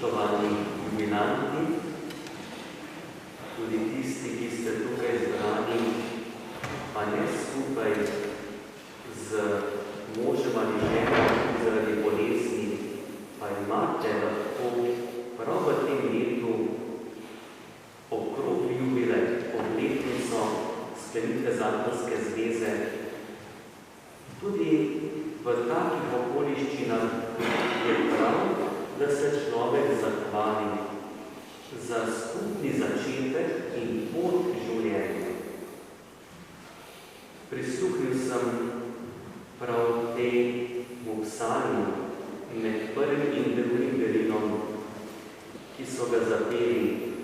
Spoštovani jubilanti, tudi tisti, ki ste tukaj zbrani, pa ne skupaj z možem ali ženo zaradi bolezni, pa imate lahko prav v tem letu okrog jubilej, obletnico sklenitve zakonske zveze. Tudi v takih okoliščinah je prav, da se človek zahvali za skupni začetek in pot življenja. Prisluhnil sem prav temu psalmu med prvim in drugim berilom, ki so ga zapeli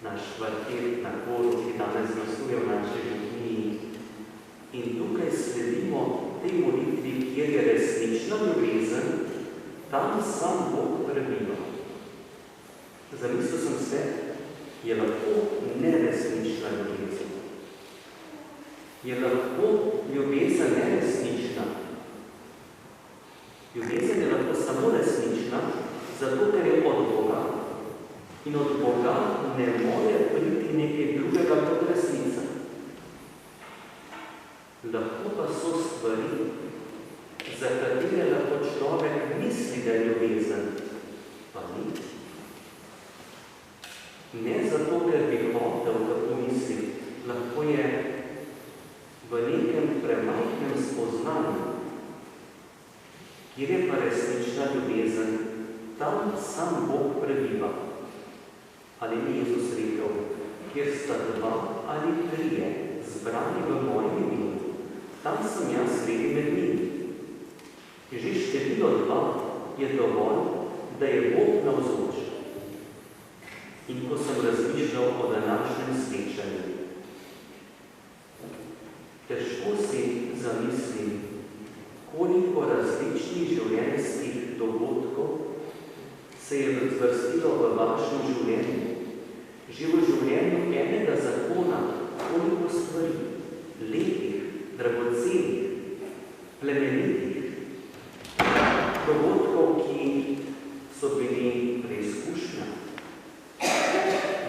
naš kvartet na koru, ki danes glasuje v naši župniji. In tukaj sledimo tej molitvi, kjer je resnična ljubezen, tam sam Bog prebiva. Zamislil sem se, je lahko neresnična ljubezen. Je lahko ljubezen neresnična. Ljubezen je lahko samo resnična, zato ker je od Boga. In od Boga ne more priti nekaj drugega kot resnica. Lahko pa so stvari, za katere lahko človek misli, da je ljubezen, pa ni. Ne zato, ker bi hotel tako misliti, lahko je v nekem premajhnem spoznanju, kjer je pa resnična ljubezen, tam sam Bog prebiva. Ali ni Jezus rekel, kjer sta dva ali trije zbrani v mojem imenu, tam sem jaz sredi med njimi. Že število 2 je dovolj, da je Bog navzoč. In ko sem razmišljal o današnjem srečanju, težko si zamislim, koliko različnih življenjskih dogodkov se je zvrstilo v vašem življenju. Že v življenju enega zakona, koliko stvari, lepih, dragocenih, plemenitih, dogodkov, ki so bili preizkušnja.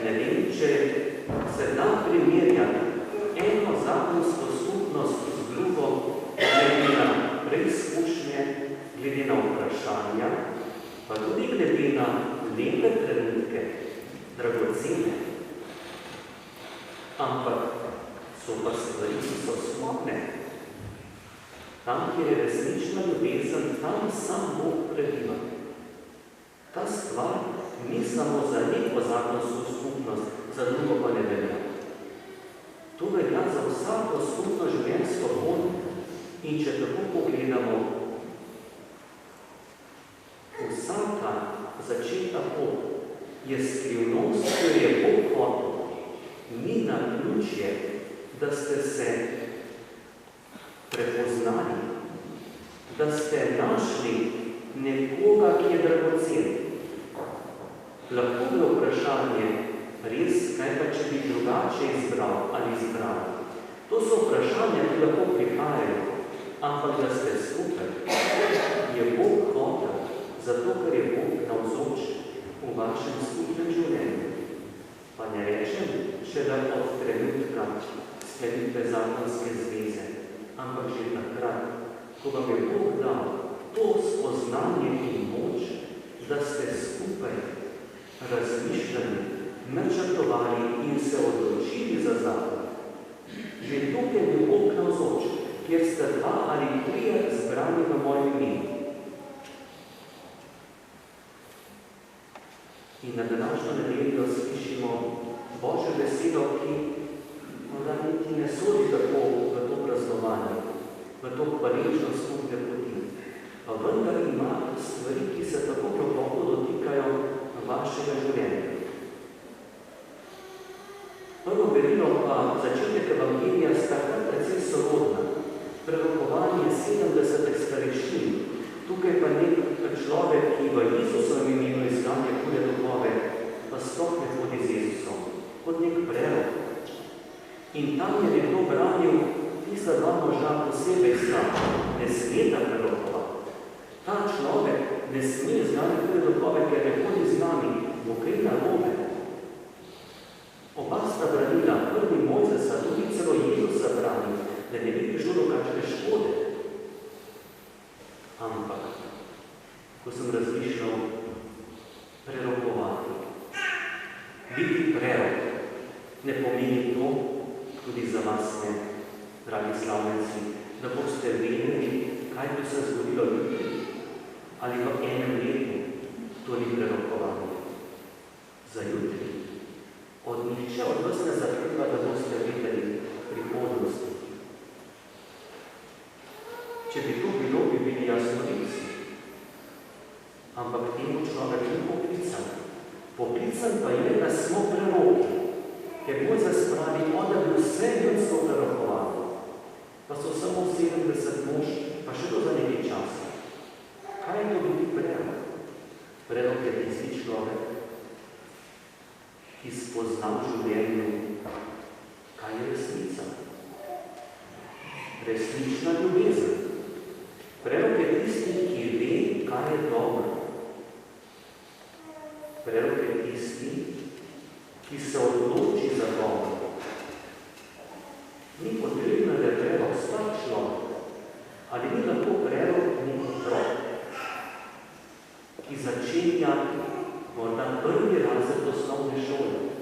Ne vem, če se da primerjati eno zakonsko skupnost z drugo, glede na preizkušnje, glede na vprašanja, pa tudi glede na lepe trenutke, dragocene. Ampak so pa stvari, ki so smutne. Tam, kjer je resnična ljubezen, tam sam Bog prebiva. Ta stvar ni samo za neko zakonsko skupnost, za drugo pa ne velja. To velja za vsako skupno življenjsko pot. In če tako pogledamo, vsaka začeta pot je skrivnost, ker je Bog hotel. Ni naključje, da ste se prepoznali, da ste našli nekoga, ki je dragocen. Lahko bi vprašanje, res, kaj pa če bi drugače izbral ali izbral. To so vprašanja, ki lahko prihajajo, ampak da ste skupaj, je Bog hotel, zato ker je Bog navzoč v vašem skupnem življenju. Pa ne rečem, še da od trenutka sklenitve zakonske zveze, ampak že takrat, ko vam je Bog dal to spoznanje in moč, da ste skupaj razmišljali, načrtovali in se odločili za zakon. Že tukaj je Bog navzoč, kjer ste 2 ali 3 zbrani v mojem imenu. In na današnjo nedeljo slišimo Božjo besedo, ki morda niti ne sodi tako v to praznovanje, v to hvaležno skupne poti. Pa vendar ima stvari, ki se tako globoko dotikajo vašega življenja. Prvo berilo pa začetek evangelija sta kar precej sorodna. Prerokovanje 70 starešin. Tukaj pa nek človek, ki v Jezusovem imenu izganja hude duhove, pa sploh ne hodi z Jezusom, kot nek prerok. In tam je nekdo branil tista 2 moža posebej sta, ne smeta prerokovati. Ta človek ne sme izganjati hude duhove, ker ne hodi bo kaj narobe. Oba sta branila, prvi Mojzesa, tudi celo Jezusa brani, da ne bi prišlo do kakšne škode. Ampak, ko sem razmišljal, prerokovati. Biti prerok ne pomeni to, tudi za vas ne, dragi slavneci, da boste vedeli, kaj bi se zgodilo jutri ali v enem letu. To ni prerokovanje. Za jutri. Od nihče od vas ne zahteva, da boste vedeli prihodnosti. Če bi to bilo, bi bili jasnovidci. Ampak temu človek ni poklican. Poklican pa je, da smo preroki. Ker Mojzes pravi, da bi vse ljudstvo prerokovalo. Pa so samo 70 mož, pa še to za nekaj časa. Kaj je to biti prerok? Prerok je tisti človek, ki spozna v življenju, kaj je resnica. Resnična ljubezen. Prerok je tisti, ki ve, kaj je dobro. Prerok je tisti, ki se odloči za dobro. Ni potrebno, da je prerok star človek, ali ni lahko prerok nek otrok, ki začenja morda prvi razred osnovne šole,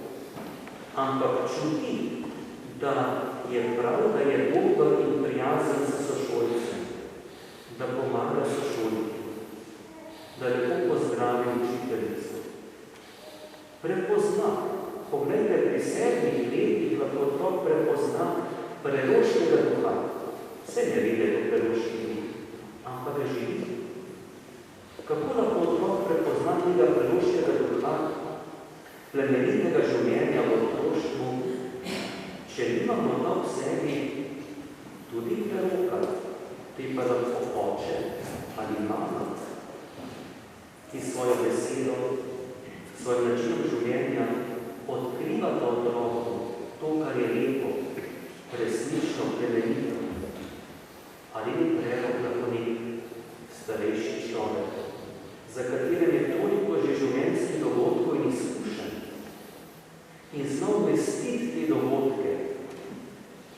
ampak čuti, da je prav, da je dober in prijazen s sošolcem, da pomaga sošolniku, da lepo pozdravi učiteljico. Prepozna. Poglejte, pri 7 letih lahko otrok prepozna preroškega duha. Vse ne vede to preroški duh, ampak ga živi. Kako lahko otrok prepozna tega preroškega duha, plemenitnega življenja v otroštvu, če nima morda v sebi tudi preroka, te pa lahko oče ali mama, ki svojo besedo, svojim načinom življenja odkrivata otroku to, kar je lepo, resnično, plemenito. Ali ni prerok lahko nek starejši človek, za katerem je toliko že življenjskih dogodkov in izkušenj, in znal vmestiti te dogodke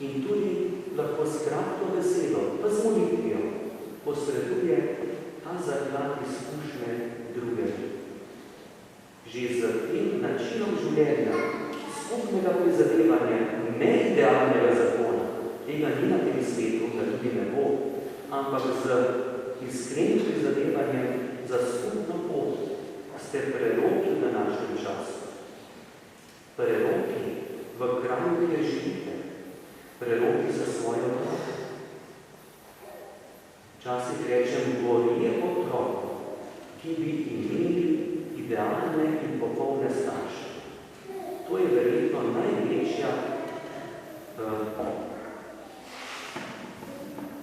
in tudi lahko s kratko besedo, pa z molitvijo, posreduje ta zaklad izkušnje drugega. Že z tem načinom življenja, skupnega prizadevanja, ne idealnega zakona, tega ni na tem svetu, da tudi ne bo, ampak z iskrenim prizadevanjem za skupno pot, ste preroki v današnjem času. Preroki v kraju, kjer živite, preroki za svoje otroke. Včasih rečem, gorje otrok, ki bi imeli idealne in popolne starše. To je verjetno največja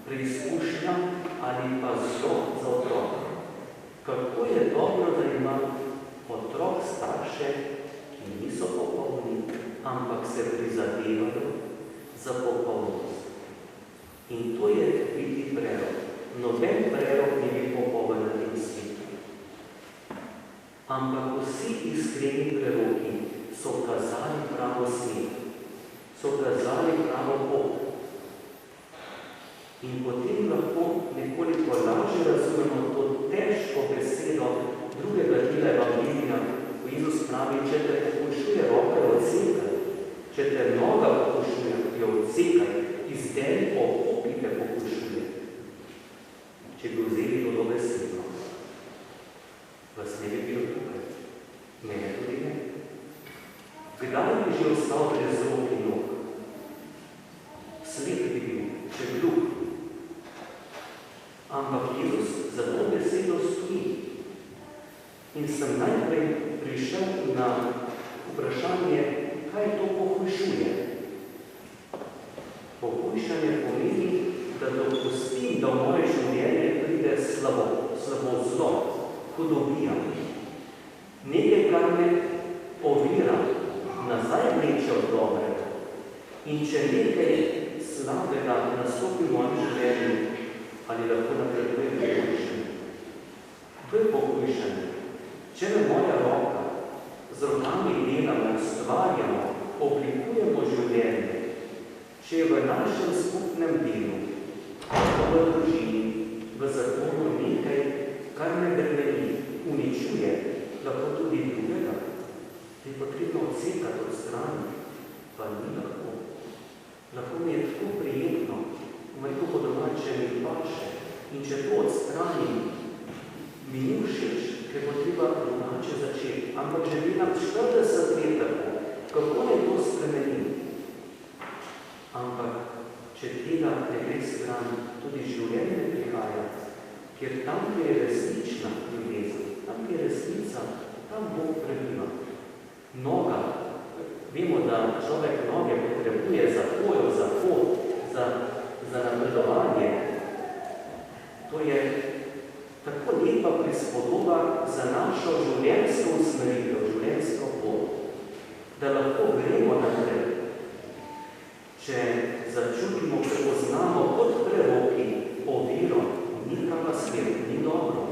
preizkušnja ali pa zlo za otroka. Kako je dobro, da ima otrok starše, ki niso popolni, ampak se prizadevajo za popolnost. In to je biti prerok. Noben prerok ni bil popoln na tem svetu. Ampak vsi iskreni preroki so kazali pravo smer, so kazali pravo pot. In potem lahko nekoliko lažje razumemo to težko besedo drugega dela Evangelija, ko Jezus pravi, če te pokušuje roka, jo odsekaj, če te noga pokušuje, jo odsekaj, izdeli okopi te pokušuje. Če bi vzeli to dobesedno, vas ne bi bilo tukaj. Mene tudi ne. Kdaj bi že ostal brez rok in nog? Slep bi bil, če gluh. Ampak Jezus za to besedo stoji. In sem najprej prišel na vprašanje, kaj to pohujšuje. Pohujšanje pomeni, da dopustim, da v moje življenje pride slabo, zlo, hudobija. Nekaj, kar me ovira, nazaj vleče od dobrega. In če nekaj slabega nastopi v mojem življenju, ali lahko napreduje pohujšanje. To je pohujšanje. Če me moja roka z rokami delamo, ustvarjamo, oblikujemo življenje, če je v našem skupnem delu, v družini, v zakonu nekaj, kar ne bremeni, uničuje, lahko tudi drugega, je potrebno odsekati od strani, pa ni lahko. Lahko mi je tako prijetno, rekel po domače mi paše, in če to odstranim, mi ni všeč, ker bo treba drugače začeti. Ampak že delam 40 let tako, kako naj to spremenim? Ampak, če tega ne gre stran, tudi življenje prihaja, ker tam, kjer je resnična ljubezen, tam, kjer je resnica, tam Bog prebiva. Noga, vemo, da človek noge potrebuje za hojo, za pot, za napredovanje. To je tako lepa prispodoba za našo življenjsko usmeritev, življenjsko pot, da lahko gremo naprej. Če začutimo, prepoznamo kot preroki oviro, ni kava smer, ni dobro,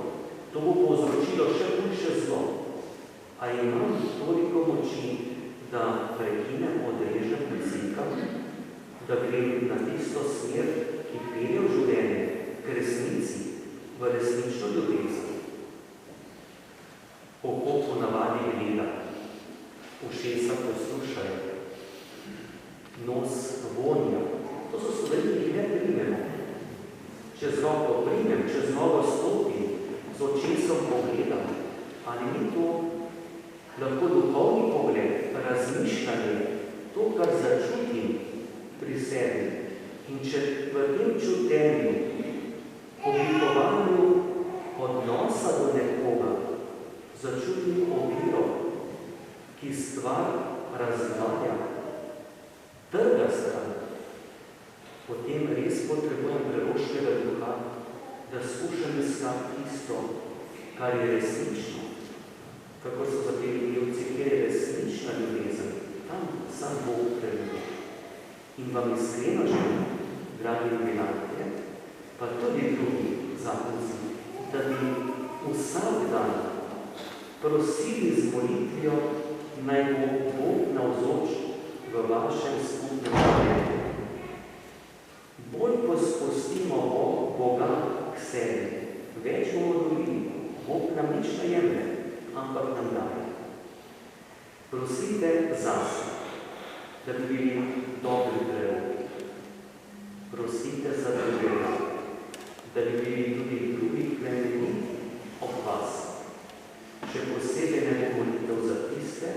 to bo povzročilo še hujše zlo. A imam toliko moči, da prekinem, odrežem, presekam, da grem na tisto smer, ki pelje v življenje, k resnici, v resnično ljubezen. Oko ponavadi gleda, ušesa poslušajo, nos vonja. To so stvari, ki ne primemo. Čez roko primem, čez nogo stopim, z očesom pogledam. Ali ni to lahko duhovni pogled, razmišljanje, to, kar začutim pri sebi. In če v tem čutenju, oblikovanju odnosa do nekoga, začutim oviro, ki stvar razdvaja, trga stran, potem res potrebujem preroškega duha, da skušam iskati tisto, kar je resnično. Kako so zapeli pevci, kjer je resnična ljubezen, tam sam Bog prebiva. In vam iskreno želim, dragi jubilantje, pa tudi drugi zakonci, da bi vsak dan prosili z molitvijo, naj bo Bog navzoč v vašem skupnem življenju. Bolj ko spustimo Boga k sebi, več bomo dobili. Bog nam nič ne jemlje, ampak nam daje. Prosite zase, da bi bili dobri preroki. Prosite za drugega, da bi bili tudi drugi plemeniti ob vas. Še posebej ne bo molitev za tiste,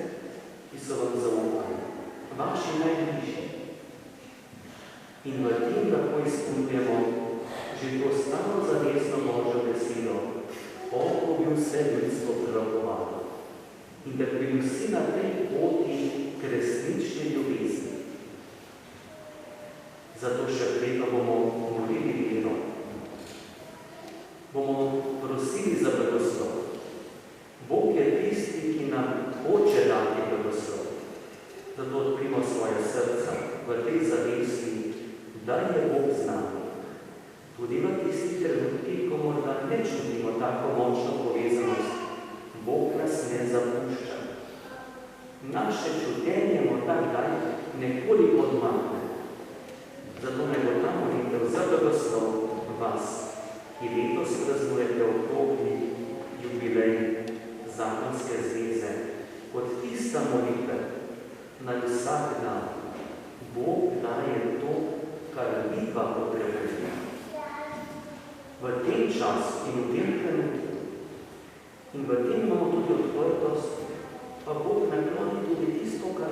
ki so vam zaupali, vaši najbližji. In v tem lahko izpolnjujemo že to staro zavestno Božjo besedo, ko bi vse ljudstvo prerakovalo. In da bi vsi na tej poti k resnični ljubezni. Zato še prej bomo molili vero. Bomo prosili za blagoslov. Bog je tisti, ki nam hoče dati blagoslov. Zato odprimo svoje srca v tej zavesti, da je Bog z nami. Tudi v tistih trenutkih, ko morda ne čutimo tako močno povezanost, Bog nas ne zapušča. Naše čutenje morda kdaj nekoliko odmakne. Zato naj bo ta molitev za blagoslov vas, ki letos praznujete okrogli jubilej zakonske zveze, kot tista molitev, naj vsak dan Bog daje to, kar vidva potrebuje. V tem času in v tem trenutku in v tem imamo tudi odprtost, pa Bog nakloni tudi tisto, kar